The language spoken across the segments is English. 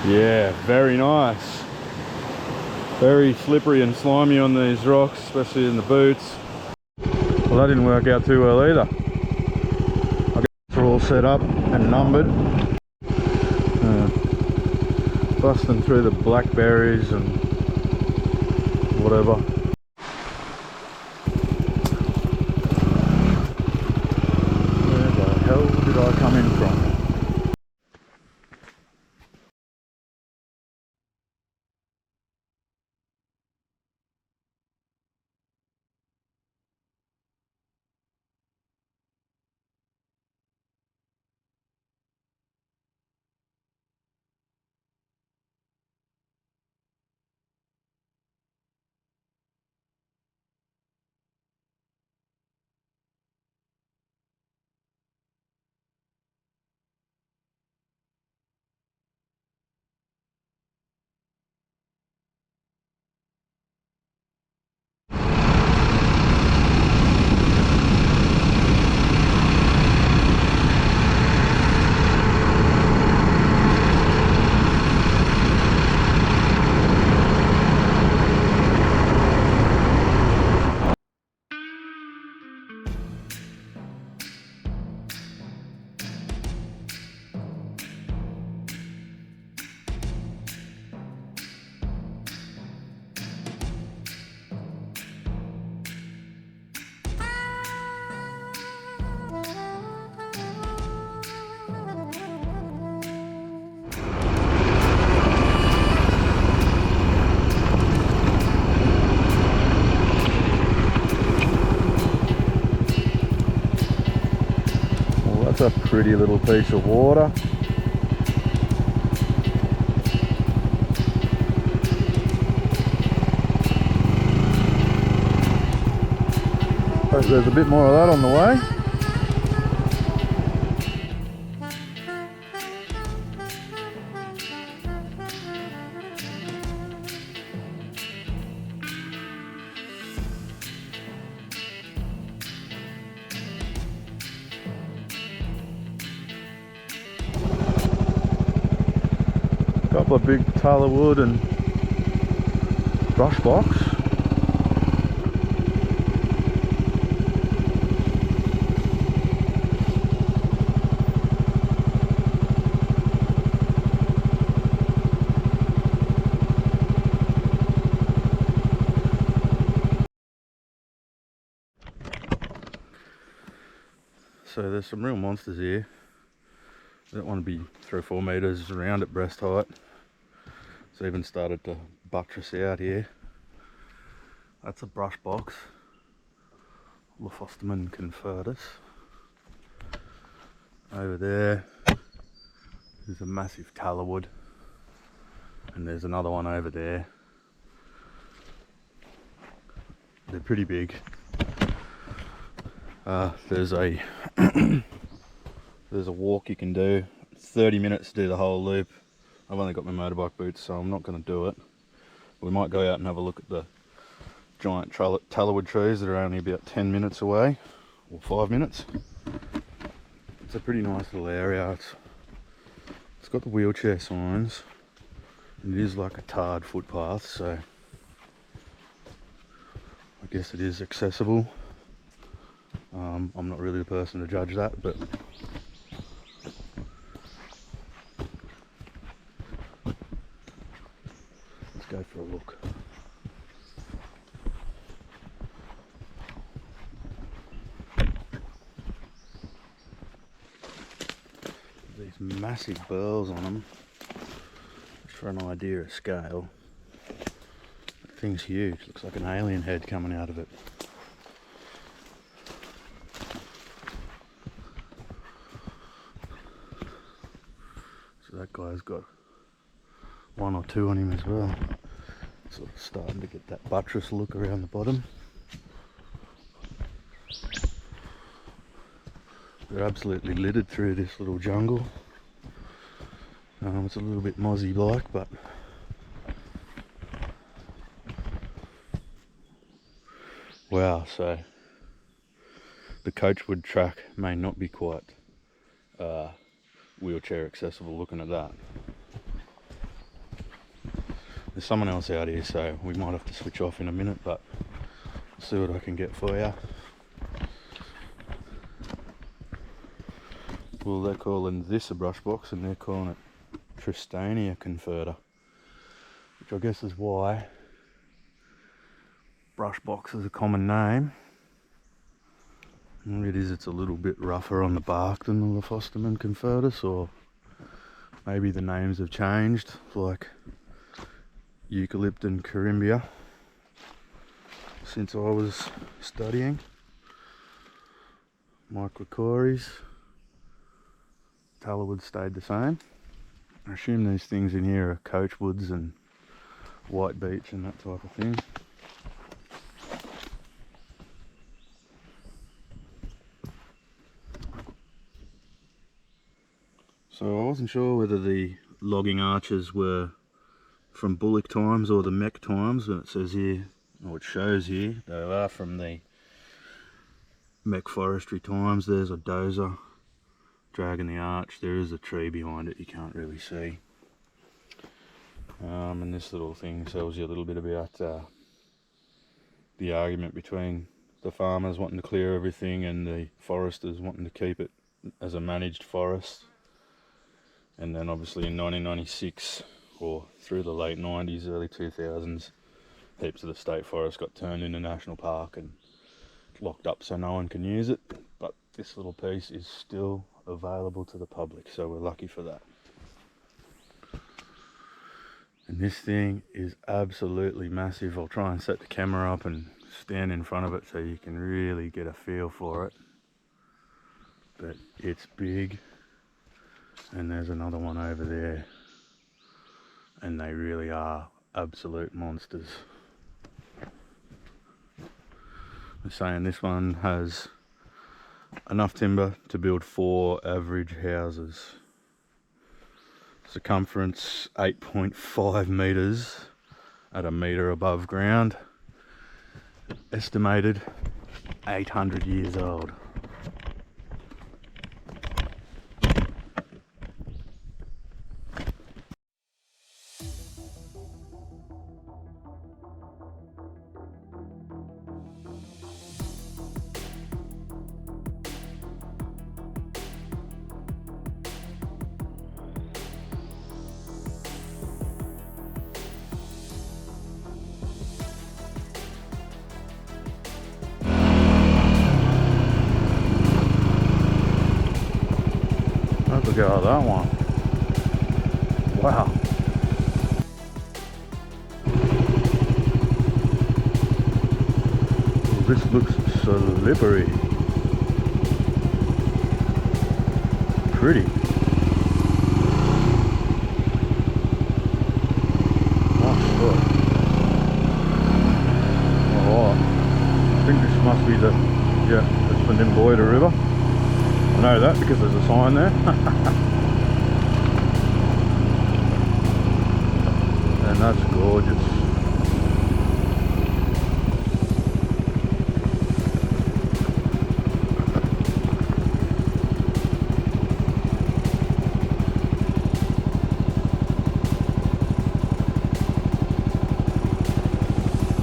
Yeah, very nice. Very slippery and slimy on these rocks, especially in the boots. Well, that didn't work out too well either. I guess we're all set up and numbered. Busting through the blackberries and whatever. Where the hell did I come in from? That's a pretty little piece of water. Hope there's a bit more of that on the way. Couple of big tallow wood and brush box. So there's some real monsters here. I don't want to be 3 or 4 meters around at breast height. It's even started to buttress out here. That's a brush box. Lophostomen convertus. Over there is a massive tallow wood, and there's another one over there. They're pretty big. There's a there's a walk you can do. 30 minutes to do the whole loop. I've only got my motorbike boots, so I'm not going to do it. We might go out and have a look at the giant tallowood trees that are only about 10 minutes away, or 5 minutes. It's a pretty nice little area. It's got the wheelchair signs, and it is like a tarred footpath, so I guess it is accessible. I'm not really the person to judge that, but let's go for a look. These massive burls on them, just for an idea of scale. That thing's huge, looks like an alien head coming out of it. So that guy's got 1 or 2 on him as well. Sort of starting to get that buttress look around the bottom. They're absolutely littered through this little jungle. It's a little bit mozzie-like, but wow, so the coachwood track may not be quite wheelchair accessible looking at that. There's someone else out here, so we might have to switch off in a minute, but see what I can get for you. Well, they're calling this a brush box and they're calling it Tristania converter, which I guess is why brush box is a common name. And it is, it's a little bit rougher on the bark than the Fosterman convertus, or maybe the names have changed, like Eucalyptus carimbia, since I was studying. Microcories, tallowood stayed the same. I assume these things in here are coachwoods and white beech and that type of thing. So I wasn't sure whether the logging arches were from Bullock times or the Mech times, but it says here, or it shows here, they are from the Mech forestry times. There's a dozer dragging the arch. There is a tree behind it you can't really see. And this little thing tells you a little bit about the argument between the farmers wanting to clear everything and the foresters wanting to keep it as a managed forest. And then obviously in 1996, or through the late 90s, early 2000s, heaps of the state forest got turned into national park and locked up so no one can use it. But this little piece is still available to the public, so we're lucky for that. And this thing is absolutely massive. I'll try and set the camera up and stand in front of it so you can really get a feel for it. But it's big. And there's another one over there. And they really are absolute monsters. They're saying this one has enough timber to build 4 average houses. Circumference 8.5 meters at a meter above ground. Estimated 800 years old. Look at that one. Wow. This looks slippery. Pretty. Oh, I think this must be the Nimboida River. I know that because there's a sign there. And that's gorgeous.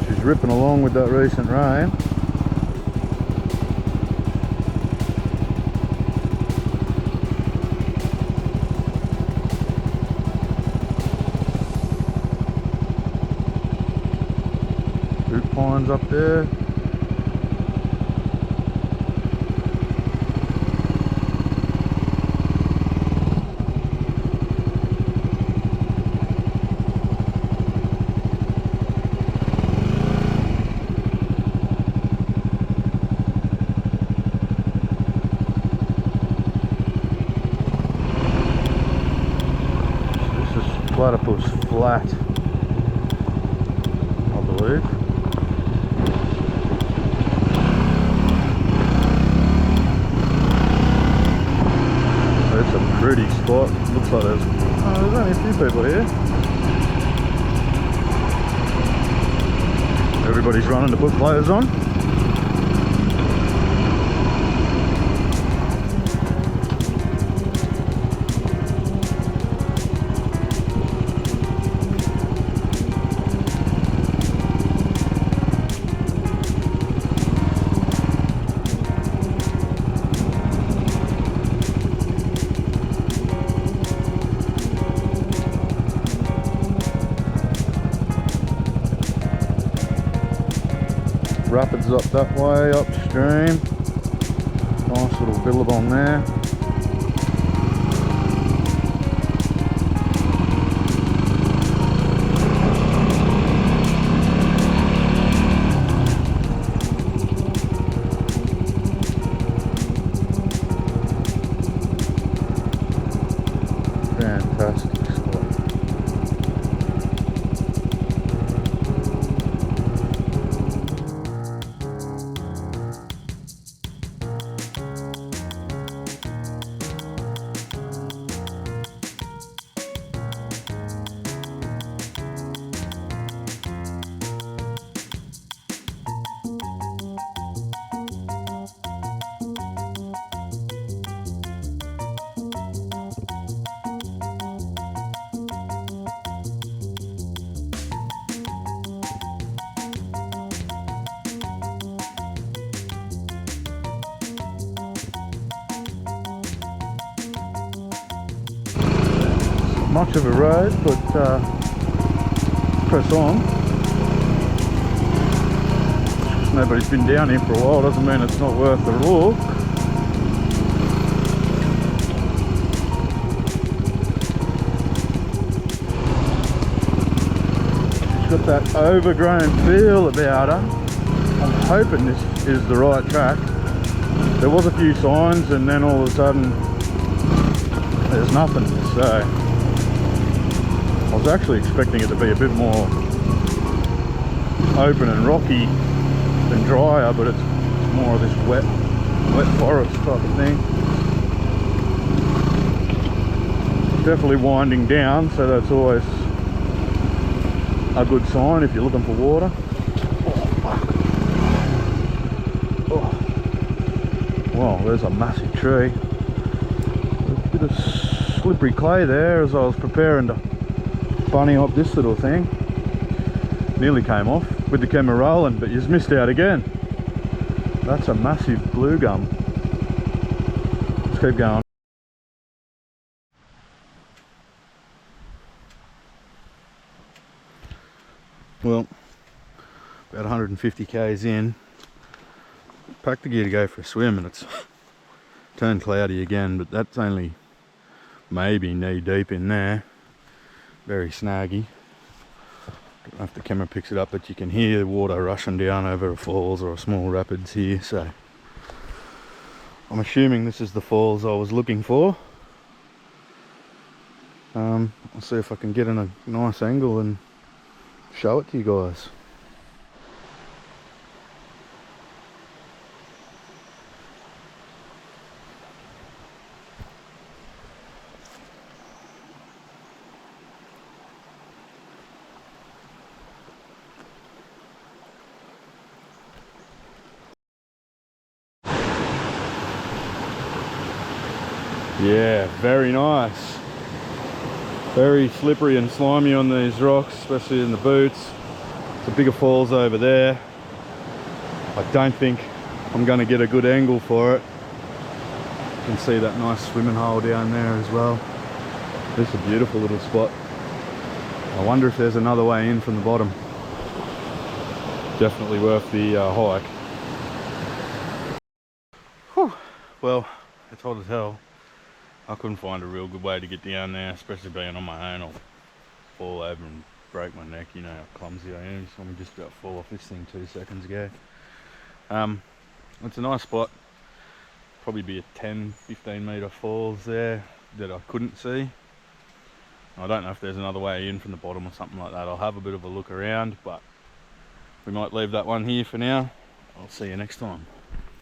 She's ripping along with that recent rain. Pines up there. This is Platypus Flat, I believe. It's a pretty spot. Looks like there's only a few people here. Everybody's running to put players on. rapids up that way, upstream. Nice little billabong there. Fantastic spot. Much of a road, but press on. Nobody's been down here for a while, doesn't mean it's not worth the look. It's got that overgrown feel about her. I'm hoping this is the right track. There was a few signs and then all of a sudden there's nothing, so I was actually expecting it to be a bit more open and rocky than drier, but it's more of this wet forest type of thing. Definitely winding down, so that's always a good sign if you're looking for water. Oh, fuck. Oh. Wow, there's a massive tree. A bit of slippery clay there as I was preparing to bunny hop this little thing. Nearly came off with the camera rolling, but you've missed out again. That's a massive blue gum. Let's keep going. Well, about 150 k's in, packed the gear to go for a swim, and it's turned cloudy again, but that's only maybe knee deep in there. Very snaggy. Don't know if the camera picks it up, but you can hear the water rushing down over a falls or a small rapids here, so I'm assuming this is the falls I was looking for. I'll see if I can get in a nice angle and show it to you guys. Yeah, very nice. Very slippery and slimy on these rocks, especially in the boots. The bigger falls over there. I don't think I'm going to get a good angle for it. You can see that nice swimming hole down there as well. This is a beautiful little spot. I wonder if there's another way in from the bottom. Definitely worth the hike. Whew. Well, it's hot as hell. I couldn't find a real good way to get down there, especially being on my own. I'll fall over and break my neck. You know how clumsy I am, so I'm just about to fall off this thing 2 seconds ago. It's a nice spot. Probably be a 10-15 metre falls there that I couldn't see. I don't know if there's another way in from the bottom or something like that. I'll have a bit of a look around, but we might leave that one here for now. I'll see you next time.